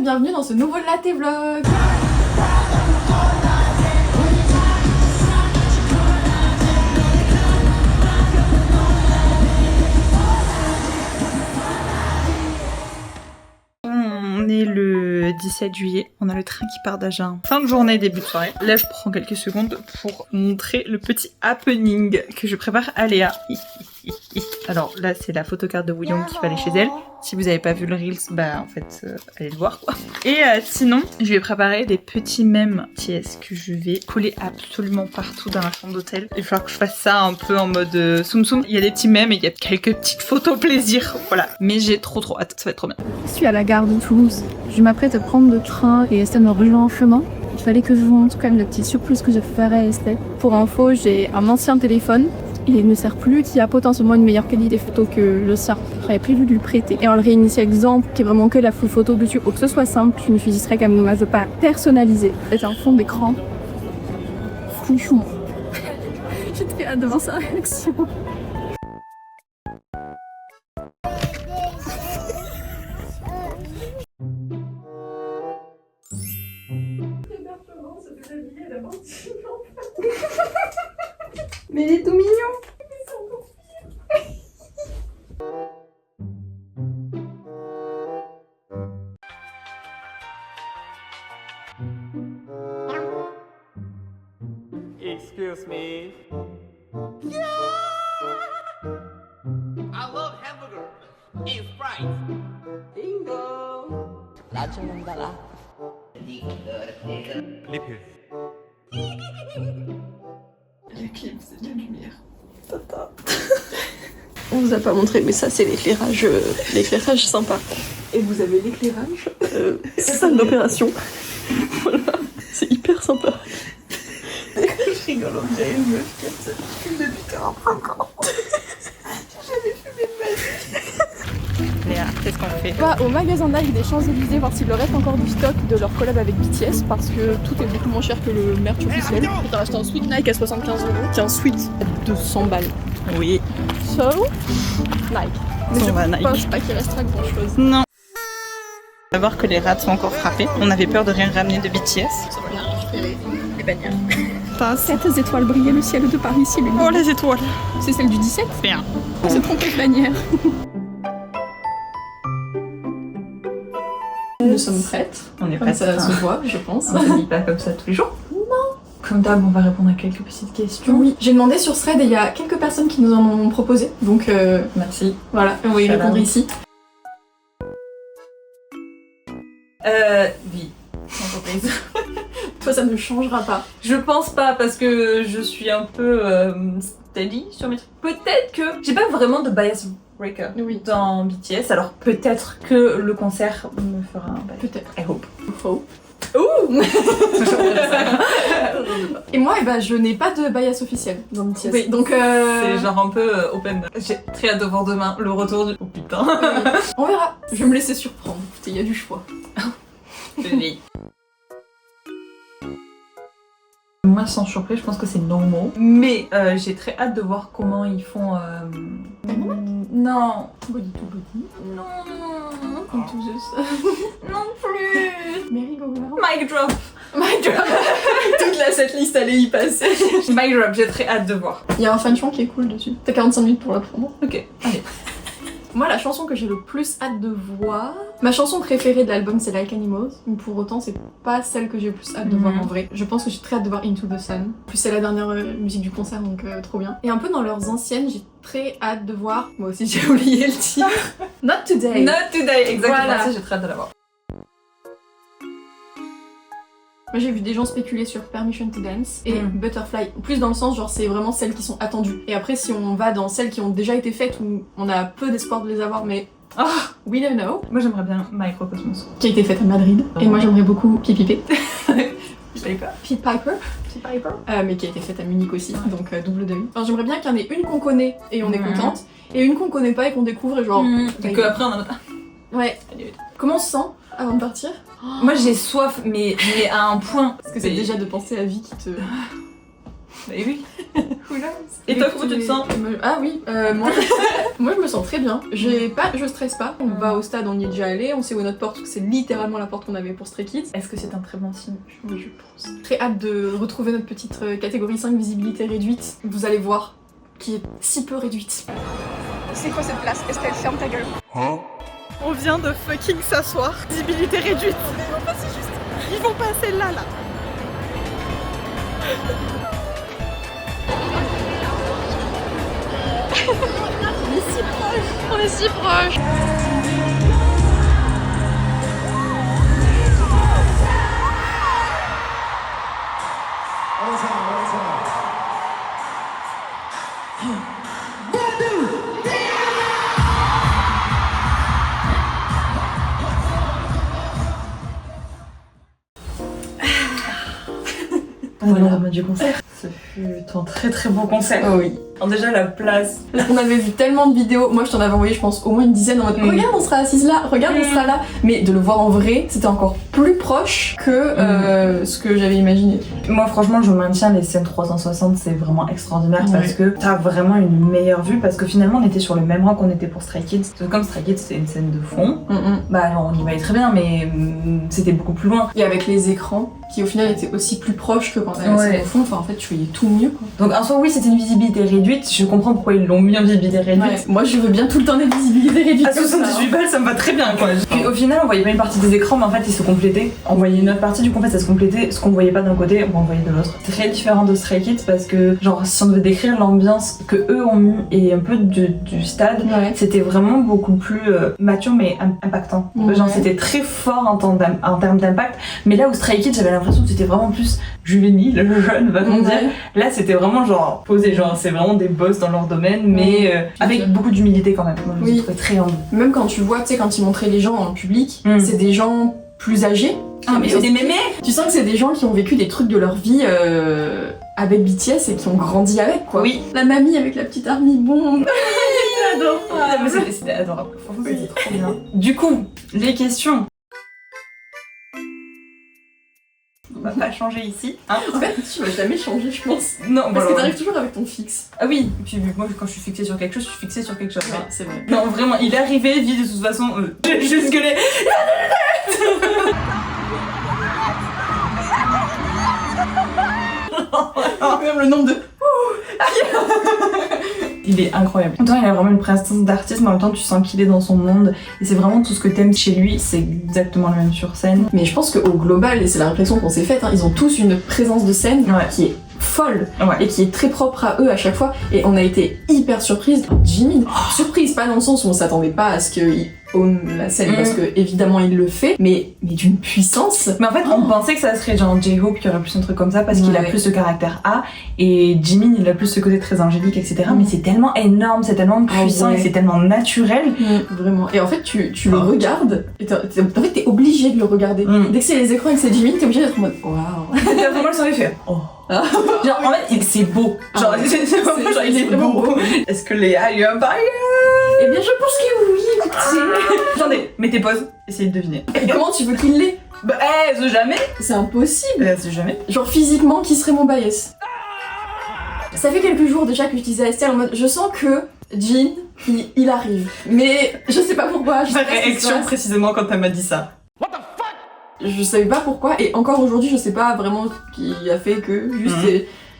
bienvenue dans ce nouveau latte vlog. On est le 17 juillet, on a le train qui part d'Agen. Fin de journée, début de soirée. Là, je prends quelques secondes pour montrer le petit happening que je prépare à Léa. Alors là, c'est la photocarte de Wooyoung qui va aller chez elle. Si vous n'avez pas vu le Reels, bah en fait, allez le voir quoi. Et sinon, je vais préparer des petits mèmes TS que je vais coller absolument partout dans la chambre d'hôtel. Il va falloir que je fasse ça un peu en mode soum soum. Il y a des petits mèmes et il y a quelques petites photos plaisir. Voilà. Mais j'ai trop hâte, ça va être trop bien. Je suis à la gare de Toulouse. Je m'apprête à prendre le train et Estelle me rejoint en chemin. Il fallait que je vous montre quand même la petite surprise que je ferai à Estelle. Pour info, j'ai un ancien téléphone. Il ne sert plus, qui a potentiellement une meilleure qualité photo que le sien. J'avais prévu de lui prêter. Et en le réinitiant exemple, qui est vraiment que la full photo dessus, ou que ce soit simple, je me suis dit, ce serait quand même dommage de pas personnaliser. C'est un fond d'écran. Franchement. J'ai très hâte de voir sa réaction. Mais il est tout mignon. Excuse me. I love hamburger. It's fries. Bingo. 나 죽는다. 리필. Le clip, c'est de la lumière. Tata. On vous a pas montré, mais ça c'est l'éclairage sympa. Et vous avez l'éclairage salle d'opération. Voilà, c'est hyper sympa. Je rigole, on dirait une meuf qui fume depuis 45 ans. J'ai jamais fumé de ma vie. Léa, qu'est-ce qu'on fait? On va au magasin Nike des Champs-Élysées voir s'il leur reste encore du stock de leur collab avec BTS parce que tout est beaucoup moins cher que le merch officiel. J'ai acheté un sweat Nike à 75 €, qui est un sweat à 200 balles. Oui. So, Nike. Mais On va je Nike. pense pas qu'il restera grand chose. Non. On va voir que les rats sont encore frappés. On avait peur de rien ramener de BTS. Ça va bien récupérer les bannières. Passe. 7 étoiles brillaient le ciel de Paris, c'est Oh les étoiles. C'est celle du 17. Bien. On s'est trompé de bannière. Nous sommes prêtes. On est Comme prêtes. ça se voit, je pense. On se dit pas comme ça tous les jours. Non. Comme d'hab, on va répondre à quelques petites questions. Oui, j'ai demandé sur Thread et il y a quelques personnes qui nous en ont proposé. Donc Merci. voilà, on va y répondre ici. Oui. Entreprise. Toi, ça ne changera pas. Je pense pas parce que je suis un peu steady sur mes trucs. Peut-être que j'ai pas vraiment de bias breaker Oui. dans BTS, alors peut-être que le concert me fera un bias. Peut-être. I hope. Faux. Ouh. Et moi, je n'ai pas de bias officiel dans BTS. Oui. Donc C'est genre un peu open. J'ai très hâte de voir demain le retour du... Oh putain. on verra. Je vais me laisser surprendre. Écoutez, il y a du choix. Oui. Moi, sans surprise, je pense que c'est normal. Mais j'ai très hâte de voir comment ils font. Non. Body to body. Non. Into the Non plus. merry-go-round. Mic drop. My God. Toute la setlist allait y passer. Mic drop, j'ai très hâte de voir. Il y a un fan chant qui est cool dessus. T'as 45 minutes pour l'apprendre. Ok, allez. Moi, la chanson que j'ai le plus hâte de voir... Ma chanson préférée de l'album, c'est Like Animals. Mais pour autant, c'est pas celle que j'ai le plus hâte de voir en vrai. Je pense que j'ai très hâte de voir Into the Sun. En plus, c'est la dernière musique du concert, donc trop bien. Et un peu dans leurs anciennes, j'ai très hâte de voir... Moi aussi, j'ai oublié le titre. Not Today. Not today, exactement. Voilà. Ça, j'ai très hâte de la voir. Moi, j'ai vu des gens spéculer sur Permission to Dance et Butterfly. Plus dans le sens, genre, c'est vraiment celles qui sont attendues. Et après, si on va dans celles qui ont déjà été faites, où on a peu d'espoir de les avoir, mais... Oh, we never know. moi, j'aimerais bien Microcosmos. Qui a été faite à Madrid. Et moi, j'aimerais beaucoup Pipipé. Piper. Pete Piper. Mais qui a été faite à Munich aussi, donc double deuil. Enfin, j'aimerais bien qu'il y en ait une qu'on connaît et on est contente, et une qu'on connaît pas et qu'on découvre et genre... Et qu'après, on a... Ouais. Comment on se sent avant de partir? Moi, j'ai soif, mais à un point. Parce que c'est déjà de penser à vie qui te... Mais oui. Et toi, comment tu te sens? Ah oui, moi je me sens très bien. Je stresse pas. On va au stade, on y est déjà allé, on sait où est notre porte, c'est littéralement la porte qu'on avait pour Stray Kids. Est-ce que c'est un très bon signe? Oui, je pense. Très hâte de retrouver notre petite catégorie 5 visibilité réduite. Vous allez voir, qui est si peu réduite. C'est quoi cette place? Estelle, ferme ta gueule. On vient de fucking s'asseoir. Visibilité réduite. Ils vont passer là. On est si proche. On est lendemain du concert. Ce fut un très très beau concert. Oh oui. Alors déjà la place. Parce qu'on avait vu tellement de vidéos, moi je t'en avais envoyé je pense au moins une dizaine en mode regarde on sera assise là, regarde on sera là. Mais de le voir en vrai, c'était encore plus proche que ce que j'avais imaginé. Moi franchement je maintiens les scènes 360, c'est vraiment extraordinaire parce que t'as vraiment une meilleure vue parce que finalement on était sur le même rang qu'on était pour Stray Kids. Parce que comme Stray Kids c'était une scène de fond, bah alors, on y voyait très bien mais c'était beaucoup plus loin. Et avec les écrans qui au final étaient aussi plus proches que quand t'avais la scène au fond, enfin en fait tu voyais tout mieux quoi. Donc en soi oui c'était une visibilité réduite, je comprends pourquoi ils l'ont mis en visibilité réduite. Ouais. Moi je veux bien tout le temps des visibilités réduites. À 78 balles ça me va très bien quoi. Puis au final on voyait pas une partie des écrans mais en fait ils se complétaient. On voyait une autre partie du coup en fait ça se complétait, ce qu'on voyait pas d'un côté on voyait de l'autre. Très différent de Stray Kids parce que genre si on devait décrire l'ambiance que eux ont mis et un peu du stade, c'était vraiment beaucoup plus mature mais impactant. Genre c'était très fort en termes d'impact, mais là où Stray Kids j'avais l'impression que c'était vraiment plus juvénile, jeune va-t-on dire. Là c'était vraiment genre posé, genre c'est vraiment des boss dans leur domaine mais avec beaucoup d'humilité quand même. Moi, je les trouvais très humble. Même quand tu vois, tu sais, quand ils montraient les gens en public, c'est des gens plus âgés. Ah mais c'est des mémés. Tu sens que c'est des gens qui ont vécu des trucs de leur vie avec BTS et qui ont grandi avec quoi. Oui. La mamie avec la petite army bombe. C'était adorable. Franchement c'était trop bien. Du coup, les questions. On va pas changer ici. Hein. En fait, tu vas jamais changer, je pense. Non, parce que t'arrives toujours avec ton fixe. Ah oui, et puis moi quand je suis fixée sur quelque chose, je suis fixée sur quelque chose. Ouais, c'est vrai. Non, vraiment, il est arrivé, dit de toute façon, j'ai juste gueulé. Même le nombre de. Il est incroyable. En même temps, il a vraiment une présence d'artiste, mais en même temps, tu sens qu'il est dans son monde. Et c'est vraiment tout ce que t'aimes chez lui, c'est exactement le même sur scène. Mais je pense qu'au global, et c'est la réflexion qu'on s'est faite, ils ont tous une présence de scène qui est folle et qui est très propre à eux à chaque fois. Et on a été hyper surprise. Jimin, surprise, pas dans le sens où on s'attendait pas à ce qu'il own la scène parce que évidemment il le fait, mais d'une puissance. Mais en fait, on pensait que ça serait genre J-Hope qui aurait plus un truc comme ça parce qu'il a plus ce caractère A et Jimin il a plus ce côté très angélique, etc. Mais c'est tellement énorme, c'est tellement puissant et c'est tellement naturel. Vraiment. Et en fait, tu le regardes et en fait, t'es obligé de le regarder. Dès que c'est les écrans et que c'est Jimin, t'es obligé d'être en mode waouh. T'as vraiment le sang fait. Oh. Genre en fait c'est beau. Genre, genre il est vraiment beau. Est-ce que Léa lui a parlé? Eh bien je pense que oui, écoutez. Attendez, mettez pause, essayez de deviner. Et comment tu veux qu'il l'ait? Bah c'est jamais. C'est impossible. C'est jamais. Genre physiquement, qui serait mon bias? Ça fait quelques jours déjà que je disais à Estelle en mode je sens que Jin, il arrive. Mais je sais pas pourquoi. Ma réaction précisément quand elle m'a dit ça. Je savais pas pourquoi et encore aujourd'hui je sais pas vraiment ce qui a fait que juste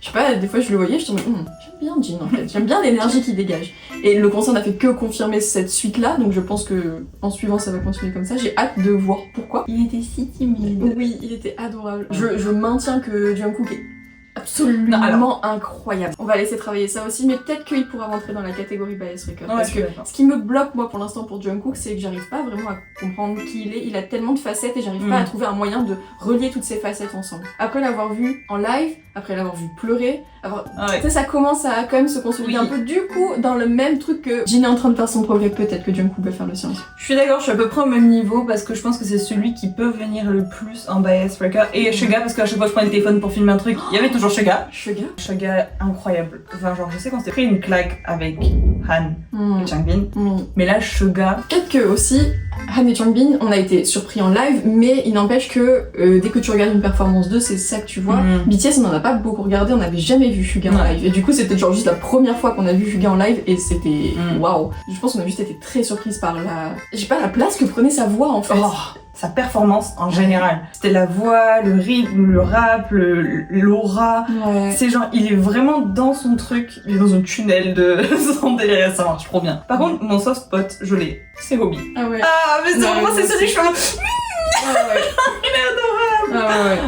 je sais pas, des fois je le voyais, je me disais j'aime bien Jin en fait, j'aime bien l'énergie qu'il dégage. Et le concert n'a fait que confirmer cette suite là, donc je pense que en suivant ça va continuer comme ça. J'ai hâte de voir pourquoi. Il était si timide. Oui, il était adorable. Je maintiens que Jungkook est absolument incroyable. On va laisser travailler ça aussi, mais peut-être qu'il pourra rentrer dans la catégorie Bias Record. Parce que ce qui me bloque moi pour l'instant pour Jungkook, c'est que j'arrive pas vraiment à comprendre qui il est. Il a tellement de facettes et j'arrive pas à trouver un moyen de relier toutes ces facettes ensemble. Après l'avoir vu en live, après l'avoir vu pleurer, tu sais ça commence à quand même se consolider un peu du coup dans le même truc que Jin est en train de faire son progrès, peut-être que Jungkook va faire le sien aussi. Je suis d'accord, je suis à peu près au même niveau parce que je pense que c'est celui qui peut venir le plus en Bias Record. Et Suga, parce qu'à chaque fois que je prends le téléphone pour filmer un truc, il y avait toujours Suga. Suga incroyable. Enfin genre je sais qu'on s'était pris une claque avec Han et Changbin, mais là Suga. Peut-être que aussi Han et Changbin, on a été surpris en live, mais il n'empêche que dès que tu regardes une performance d'eux, c'est ça que tu vois. BTS, on en a pas beaucoup regardé, on n'avait jamais vu Suga en live. Et du coup, c'était genre juste la première fois qu'on a vu Suga en live et c'était waouh. Je pense qu'on a juste été très surprise par la place que prenait sa voix en fait. Oh, sa performance en général. C'était la voix, le rythme, le rap, l'aura. Ouais. C'est genre, il est vraiment dans son truc, il est dans un tunnel de son délire, ça marche trop bien. Par contre, mon soft spot, je l'ai, c'est Hobie. Ah ouais. Ah, mais c'est Ouais, vraiment, c'est moi celui aussi. que je suis Ah ouais. il est adorable. Ah ouais.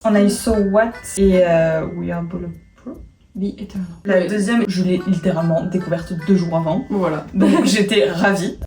On a eu So What et We Are Bulletproof. The Eternal. La Ouais. deuxième, je l'ai littéralement découverte 2 jours avant. Voilà. Donc j'étais ravie.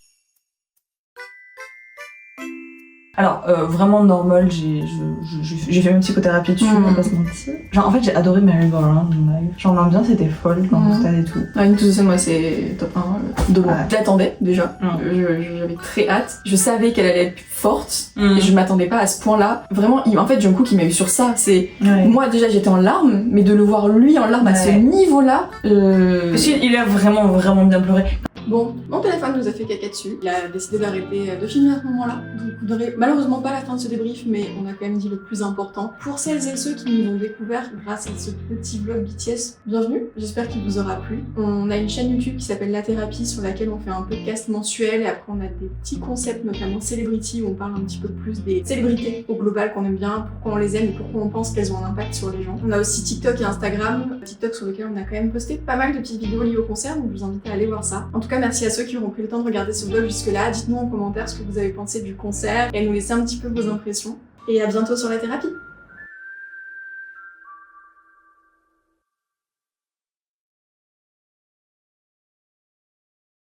Alors, vraiment normal, j'ai fait une psychothérapie dessus, on va pas se mentir. Genre, en fait, j'ai adoré Merry Go Round en live. Genre, l'ambiance était folle dans le stade et tout. Into the Sun, moi, c'est top 1 de loin. Ouais. Je l'attendais déjà. J'avais très hâte. Je savais qu'elle allait être forte. Et je m'attendais pas à ce point-là. Vraiment, en fait, Jungkook, il m'a eu sur ça. C'est moi déjà, j'étais en larmes, mais de le voir lui en larmes à ce niveau-là. Parce qu'il a vraiment, vraiment bien pleuré. Bon, mon téléphone nous a fait caca dessus. Il a décidé d'arrêter de filmer à ce moment-là. Donc vous n'aurez malheureusement pas la fin de ce débrief, mais on a quand même dit le plus important. Pour celles et ceux qui nous ont découvert grâce à ce petit vlog BTS, bienvenue. J'espère qu'il vous aura plu. On a une chaîne YouTube qui s'appelle La Thérapie, sur laquelle on fait un podcast mensuel. Et après, on a des petits concepts, notamment Celebrity, où on parle un petit peu plus des célébrités au global qu'on aime bien, pourquoi on les aime et pourquoi on pense qu'elles ont un impact sur les gens. On a aussi TikTok et Instagram. TikTok sur lequel on a quand même posté pas mal de petites vidéos liées au concert, donc je vous invite à aller voir ça. En tout cas, merci à ceux qui auront pris le temps de regarder ce vlog jusque-là. Dites-nous en commentaire ce que vous avez pensé du concert et nous laisser un petit peu vos impressions. Et à bientôt sur La Thérapie.